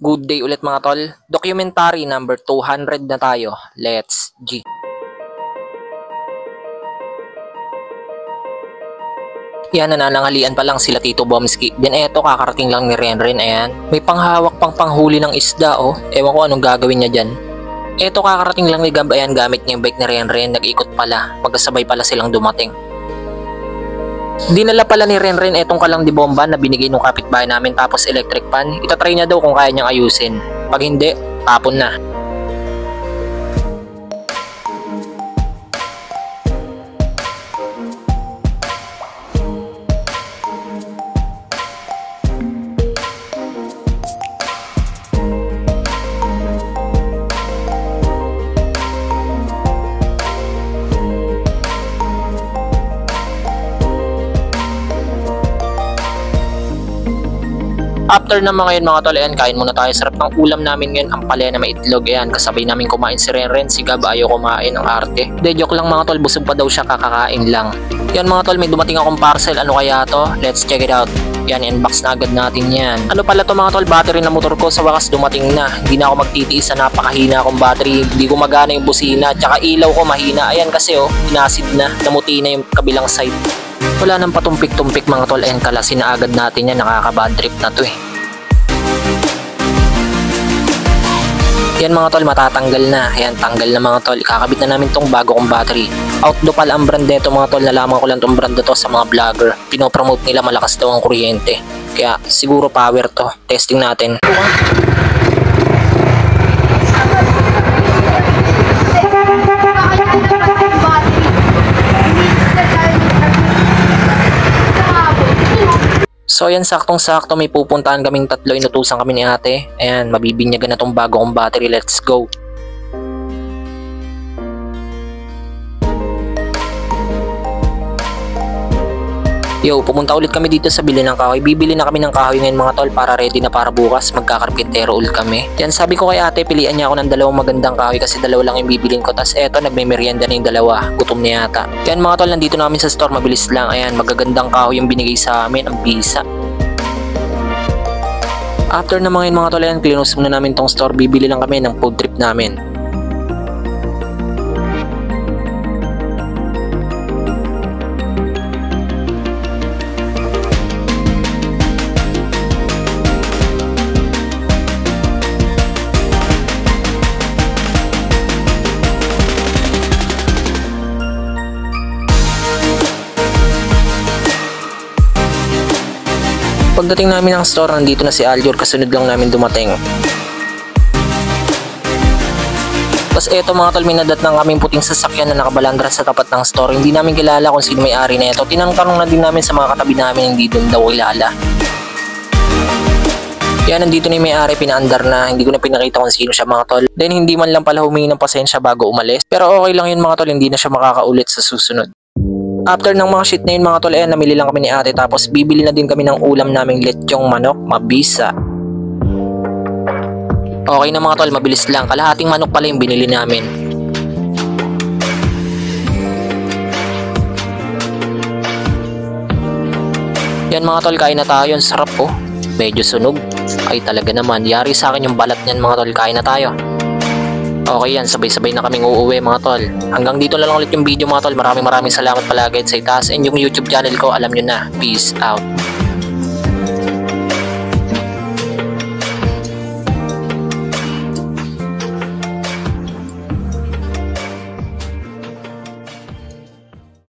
Good day ulit mga tol. Documentary number 200 na tayo. Let's G. Yan, nananangalian pa lang sila Tito Bomski. Then eto, kakarating lang ni Renren. Ayan, may panghawak pang panghuli ng isda oh. Ewan ko anong gagawin niya dyan. Eto, kakarating lang ni Gab. Ayan, gamit niya yung bike ni Renren. Nag-ikot pala. Magkasabay pala silang dumating. Dinala pala ni Renren etong kalang di bomba na binigay nung kapitbahay namin, tapos electric pan. Itatry niya daw kung kaya niyang ayusin. Pag hindi, tapon na. After naman ngayon mga tol, ayan, kain muna tayo. Sarap ng ulam namin ngayon, ang palaya na may itlog. Ayan, kasabay namin kumain si Renren. Si Gab ayaw kumain, ang arte. De, joke lang mga tol, busog pa daw siya, kakakain lang. Yan mga tol, may dumating akong parcel. Ano kaya to? Let's check it out. Yan, inbox na agad natin yan. Ano pala to mga tol, battery na motor ko. Sa wakas dumating na. Hindi na ako magtitiis sa napakahina akong battery. Hindi ko magana yung busina, tsaka ilaw ko mahina. Ayan kasi oh, inasid na, namuti na yung kabilang side. Wala nang patumpik-tumpik mga tol. Ayan, kalasin na agad natin yan. Nakaka-bad trip na to eh. Yan mga tol, matatanggal na. Ayan, tanggal na mga tol. Ikakabit na namin tong bago kong battery. Outdo pala ang brand nito mga tol. Nalaman ko lang tong brand na to sa mga vlogger. Pinopromote nila, malakas daw ang kuryente. Kaya siguro power to. Testing natin. So yan, saktong-sakto may pupuntahan kaming tatlo. Inutusan kami ni ate. Ayan, mabibinyagan na tong bago kong battery. Let's go. Yo, pumunta ulit kami dito sa bili ng kahoy. Bibili na kami ng kahoy ngayon mga tol, para ready na para bukas. Magkakarpintero ulit kami. Yan, sabi ko kay ate, pilian niya ako ng dalawang magandang kahoy kasi dalawa lang yung bibilin ko. Tas eto, nagme-merienda na yung dalawa. Gutom na yata. Yan mga tol, nandito namin sa store. Mabilis lang. Ayan, magagandang kahoy yung binigay sa amin. Ang bisa. After na mga tol, ayan, cleanus muna namin tong store. Bibili lang kami ng food trip namin. Pagdating namin ng store, nandito na si Aljur, kasunod lang namin dumating. Tapos eto mga tol, minadat ng kaming puting sasakyan na nakabalandra sa tapat ng store. Hindi namin kilala kung sino may-ari na ito. Tinanong na din namin sa mga katabi namin, hindi doon daw kilala. Kaya nandito na yung may-ari, pinaandar na. Hindi ko na pinakita kung sino siya mga tol. Then hindi man lang pala humingi ng pasensya bago umalis. Pero okay lang yun mga tol, hindi na siya makakaulit sa susunod. After ng mga shit na yun mga tol, ayan, namili lang kami ni ate. Tapos bibili na din kami ng ulam naming lechong manok, mabisa. Okay na mga tol, mabilis lang. Kalahating manok pala yung binili namin. Yan mga tol, kain na tayo. Ang sarap oh. Medyo sunog. Ay talaga naman, yari sa akin yung balat niyan mga tol. Kain na tayo. Okay yan, sabay-sabay na kaming uuwi mga tol. Hanggang dito na lang ulit yung video mga tol. Maraming salamat palagi sa itaas. And yung YouTube channel ko, alam nyo na. Peace out.